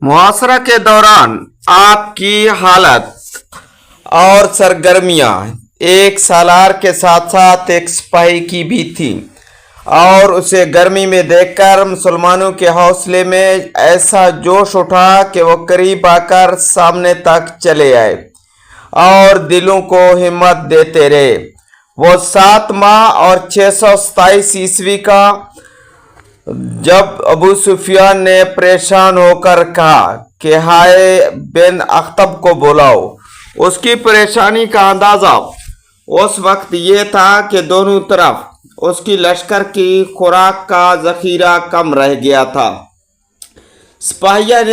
मुहासरा के दौरान आपकी हालत और सरगर्मियां एक सालार के साथ साथ एक सिपाही की भी थी और उसे गर्मी में देखकर मुसलमानों के हौसले में ऐसा जोश उठा कि वो करीब आकर सामने तक चले आए और दिलों को हिम्मत देते रहे। वो 7 माह और 627 ईस्वी का जब अबू सुफियान ने परेशान होकर कहा कि हाय बिन अख्तब को बुलाओ, उसकी परेशानी का अंदाजा उस वक्त ये था कि दोनों तरफ उसकी लश्कर की खुराक का जखीरा कम रह गया था। सिपाहियों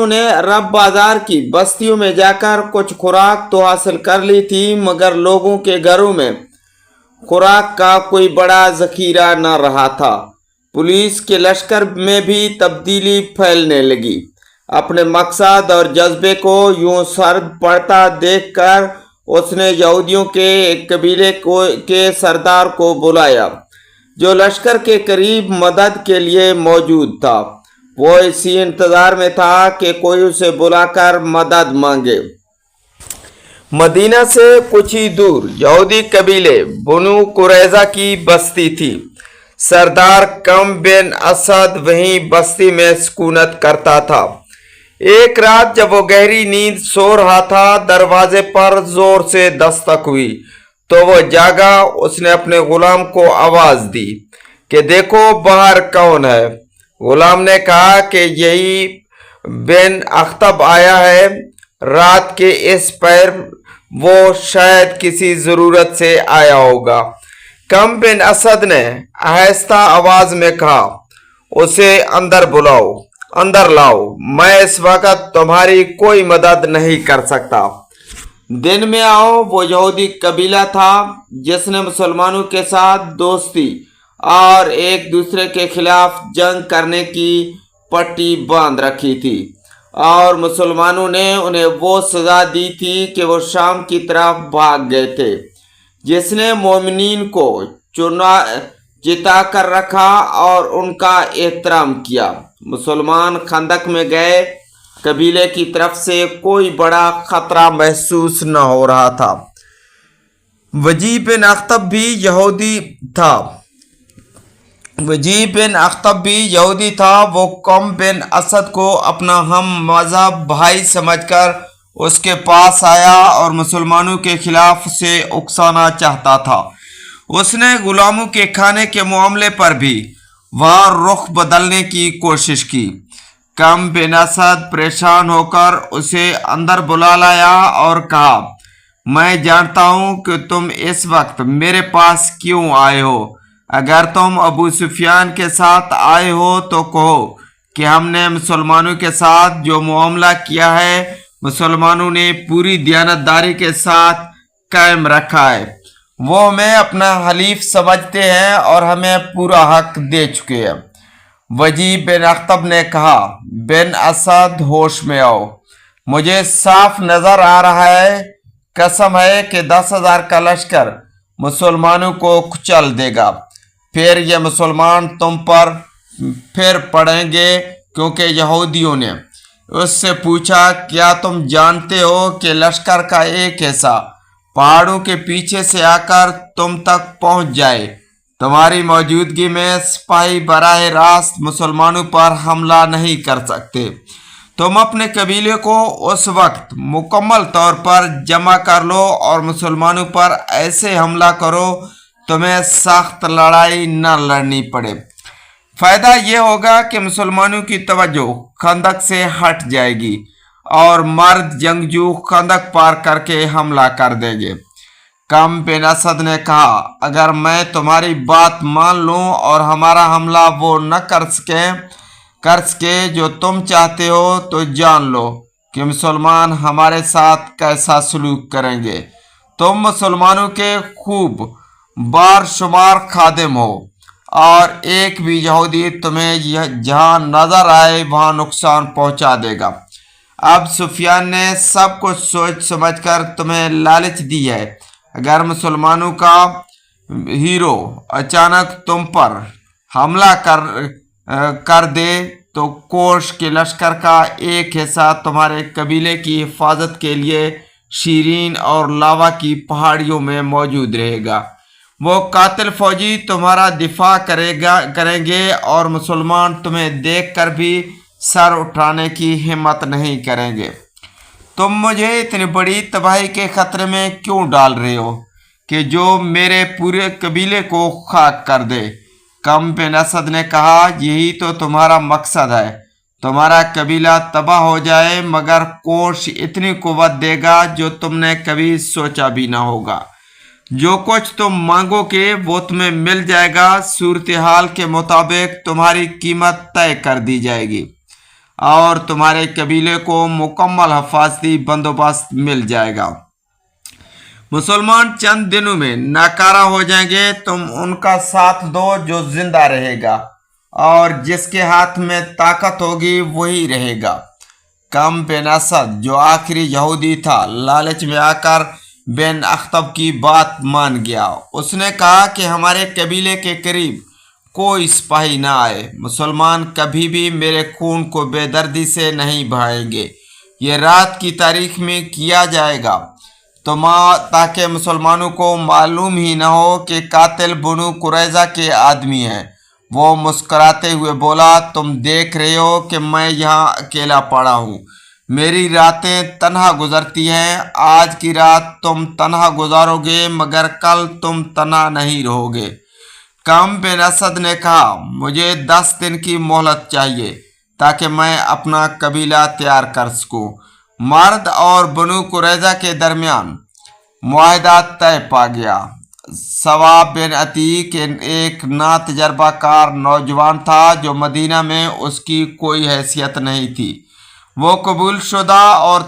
ने रब बाजार की बस्तियों में जाकर कुछ खुराक तो हासिल कर ली थी, मगर लोगों के घरों में खुराक का कोई बड़ा जखीरा न रहा था। पुलिस के लश्कर में भी तब्दीली फैलने लगी। अपने मकसद और जज्बे को यूं सर्द पड़ता देखकर उसने यहूदियों के एक कबीले के सरदार को बुलाया जो लश्कर के करीब मदद के लिए मौजूद था। वो इसी इंतजार में था कि कोई उसे बुलाकर मदद मांगे। मदीना से कुछ ही दूर यहूदी कबीले बनु कुरैजा की बस्ती थी। सरदार कम बिन असद वहीं बस्ती में सुकूनत करता था। एक रात जब वो गहरी नींद सो रहा था, दरवाजे पर जोर से दस्तक हुई तो वो जागा। उसने अपने गुलाम को आवाज दी कि देखो बाहर कौन है। गुलाम ने कहा कि यही बिन अख्तब आया है। रात के इस पैर वो शायद किसी जरूरत से आया होगा। कम बिन असद ने आहिस्ता आवाज में कहा, उसे अंदर बुलाओ, अंदर लाओ, मैं इस वक्त तुम्हारी कोई मदद नहीं कर सकता। दिन में आओ वो यहूदी कबीला था जिसने मुसलमानों के साथ दोस्ती और एक दूसरे के खिलाफ जंग करने की पट्टी बांध रखी थी और मुसलमानों ने उन्हें वो सजा दी थी कि वो शाम की तरफ भाग गए थे। जिसने मोमिनीन को जिता कर रखा और उनका एहतराम किया। मुसलमान खंदक में गए। कबीले की तरफ से कोई बड़ा खतरा महसूस न हो रहा था। वजी बिन अख्तब भी यहूदी था। वो कम बिन असद को अपना हम मजहब भाई समझकर उसके पास आया और मुसलमानों के खिलाफ उसे उकसाना चाहता था। उसने गुलामों के खाने के मामले पर भी वह रुख बदलने की कोशिश की। कम बिन असद परेशान होकर उसे अंदर बुला लाया और कहा, मैं जानता हूं कि तुम इस वक्त मेरे पास क्यों आए हो। अगर तुम अबू सुफियान के साथ आए हो तो कहो कि हमने मुसलमानों के साथ जो मामला किया है मुसलमानों ने पूरी दयानतदारी के साथ कायम रखा है। वो हमें अपना हलीफ समझते हैं और हमें पूरा हक दे चुके हैं। वजी बिन अख्तब ने कहा, बिन असद होश में आओ, मुझे साफ नजर आ रहा है, कसम है कि 10,000 का लश्कर मुसलमानों को कुचल देगा। फिर ये मुसलमान तुम पर फिर पड़ेंगे। क्योंकि यहूदियों ने उससे पूछा, क्या तुम जानते हो कि लश्कर का एक हिस्सा पहाड़ों के पीछे से आकर तुम तक पहुंच जाए। तुम्हारी मौजूदगी में सिपाही बराह रास्त मुसलमानों पर हमला नहीं कर सकते। तुम अपने कबीले को उस वक्त मुकम्मल तौर पर जमा कर लो और मुसलमानों पर ऐसे हमला करो तुम्हें सख्त लड़ाई न लड़नी पड़े। फायदा यह होगा कि मुसलमानों की तवज्जो खंदक से हट जाएगी और मर्द जंगजू खंदक पार करके हमला कर देंगे। कम बिन असद ने कहा, अगर मैं तुम्हारी बात मान लूं और हमारा हमला वो न कर सके जो तुम चाहते हो, तो जान लो कि मुसलमान हमारे साथ कैसा सलूक करेंगे। तुम मुसलमानों के खूब बारशुमार खादिम हो और एक भी यहूदी तुम्हें जहां नजर आए वहां नुकसान पहुंचा देगा। अब सुफियान ने सब कुछ सोच समझकर तुम्हें लालच दी है। अगर मुसलमानों का हीरो अचानक तुम पर हमला कर दे तो कोश के लश्कर का एक हिस्सा तुम्हारे कबीले की हिफाजत के लिए शीरीन और लावा की पहाड़ियों में मौजूद रहेगा। वो कातिल फौजी तुम्हारा दिफा करेंगे और मुसलमान तुम्हें देखकर भी सर उठाने की हिम्मत नहीं करेंगे। तुम मुझे इतनी बड़ी तबाही के खतरे में क्यों डाल रहे हो कि जो मेरे पूरे कबीले को खाक कर दे? कम बिन असद ने कहा, यही तो तुम्हारा मकसद है, तुम्हारा कबीला तबाह हो जाए, मगर कोश इतनी कुव्वत देगा जो तुमने कभी सोचा भी ना होगा। जो कुछ तुम मांगोगे वो तुम्हें मिल जाएगा। सूरत हाल के मुताबिक तुम्हारी कीमत तय कर दी जाएगी और तुम्हारे कबीले को मुकम्मल हिफाजती बंदोबस्त मिल जाएगा। मुसलमान चंद दिनों में नाकारा हो जाएंगे। तुम उनका साथ दो जो जिंदा रहेगा और जिसके हाथ में ताकत होगी वही रहेगा। कम बिन असद जो आखिरी यहूदी था, लालच में आकर बिन अख्तब की बात मान गया। उसने कहा कि हमारे कबीले के करीब कोई सिपाही ना आए। मुसलमान कभी भी मेरे खून को बेदर्दी से नहीं बहाएंगे। ये रात की तारीख में किया जाएगा ताकि मुसलमानों को मालूम ही ना हो कि कातिल बनु कुरैजा के आदमी हैं। वो मुस्कुराते हुए बोला, तुम देख रहे हो कि मैं यहाँ अकेला पड़ा हूँ। मेरी रातें तन्हा गुजरती हैं। आज की रात तुम तन्हा गुजारोगे, मगर कल तुम तन्हा नहीं रहोगे। कम बिन असद ने कहा, मुझे 10 दिन की मोहलत चाहिए ताकि मैं अपना कबीला तैयार कर सकूं। मर्द और बनु कुरैजा के दरमियान मुआहदा तय पा गया। सवाब बिन अतीक एक ना तजर्बाकार नौजवान था जो मदीना में उसकी कोई हैसियत नहीं थी। वो कबूल शुदा और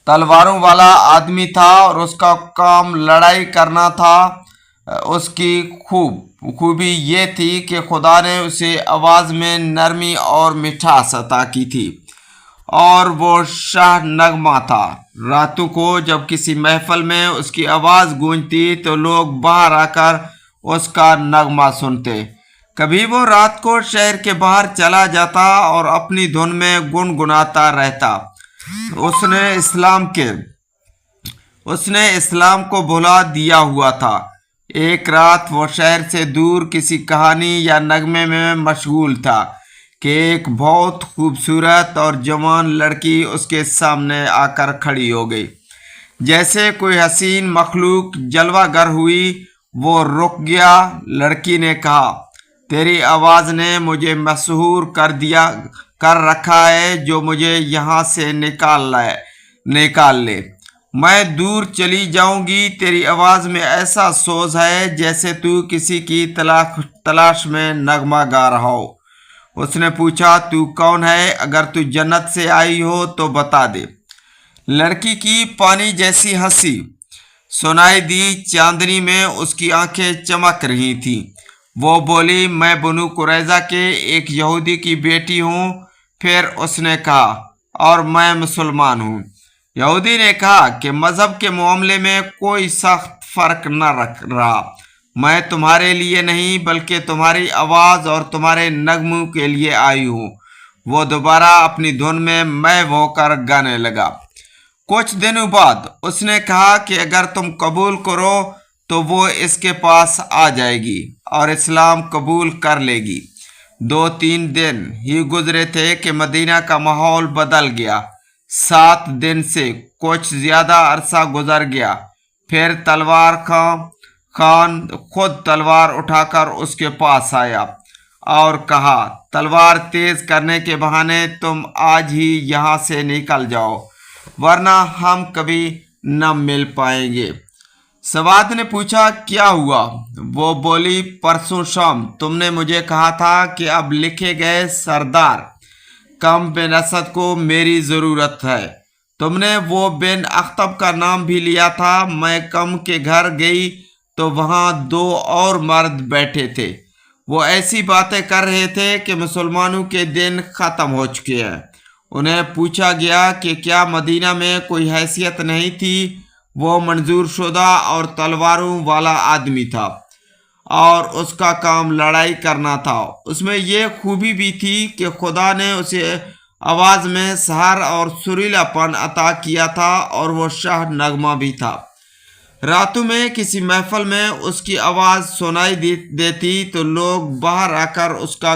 तलवारों वाला आदमी था और उसका काम लड़ाई करना था। उसकी खूबी ये थी कि खुदा ने उसे आवाज़ में नरमी और मिठास अता की थी और वो शाह नगमा था। रातों को जब किसी महफिल में उसकी आवाज़ गूंजती तो लोग बाहर आकर उसका नगमा सुनते। कभी वो रात को शहर के बाहर चला जाता और अपनी धुन में गुनगुनाता रहता। उसने इस्लाम को भुला दिया हुआ था। एक रात वो शहर से दूर किसी कहानी या नगमे में मशगूल था कि एक बहुत खूबसूरत और जवान लड़की उसके सामने आकर खड़ी हो गई। जैसे कोई हसीन मखलूक जलवागर हुई, वो रुक गया। लड़की ने कहा, तेरी आवाज़ ने मुझे मशहूर कर रखा है, जो मुझे यहाँ से निकाल ले। मैं दूर चली जाऊंगी। तेरी आवाज़ में ऐसा सोज है जैसे तू किसी की तलाश में नगमा गा रहा हो। उसने पूछा, तू कौन है? अगर तू जन्नत से आई हो तो बता दे। लड़की की पानी जैसी हंसी सुनाई दी। चांदनी में उसकी आंखें चमक रही थीं। वो बोली, मैं बनु कुरैजा के एक यहूदी की बेटी हूँ। फिर उसने कहा, और मैं मुसलमान हूँ। यहूदी ने कहा कि मज़हब के मामले में कोई सख्त फ़र्क न रख रहा। मैं तुम्हारे लिए नहीं बल्कि तुम्हारी आवाज़ और तुम्हारे नगमों के लिए आई हूँ। वो दोबारा अपनी धुन में महव होकर गाने लगा। कुछ दिनों बाद उसने कहा कि अगर तुम कबूल करो तो वो इसके पास आ जाएगी और इस्लाम कबूल कर लेगी। 2-3 दिन ही गुजरे थे कि मदीना का माहौल बदल गया। 7 दिन से कुछ ज़्यादा अरसा गुजर गया। फिर तलवार खान खुद तलवार उठाकर उसके पास आया और कहा, तलवार तेज करने के बहाने तुम आज ही यहाँ से निकल जाओ, वरना हम कभी न मिल पाएंगे। सवाद ने पूछा, क्या हुआ? वो बोली, परसों शाम तुमने मुझे कहा था कि अब लिखे गए सरदार कम बिन असद को मेरी ज़रूरत है। तुमने वो बिन अख्तब का नाम भी लिया था। मैं कम के घर गई तो वहाँ 2 और मर्द बैठे थे। वो ऐसी बातें कर रहे थे कि मुसलमानों के दिन ख़त्म हो चुके हैं। उन्हें पूछा गया कि क्या मदीना में कोई हैसियत नहीं थी। वो मंजूर शुदा और तलवारों वाला आदमी था। اور اس کا کام لڑائی کرنا تھا۔ اس میں یہ خوبی بھی تھی کہ خدا نے اسے آواز میں سحر اور سریلا پن عطا کیا تھا اور وہ شاہ نغمہ بھی تھا۔ راتوں میں کسی محفل میں اس کی آواز سنائی دیتی تو لوگ باہر آ کر اس کا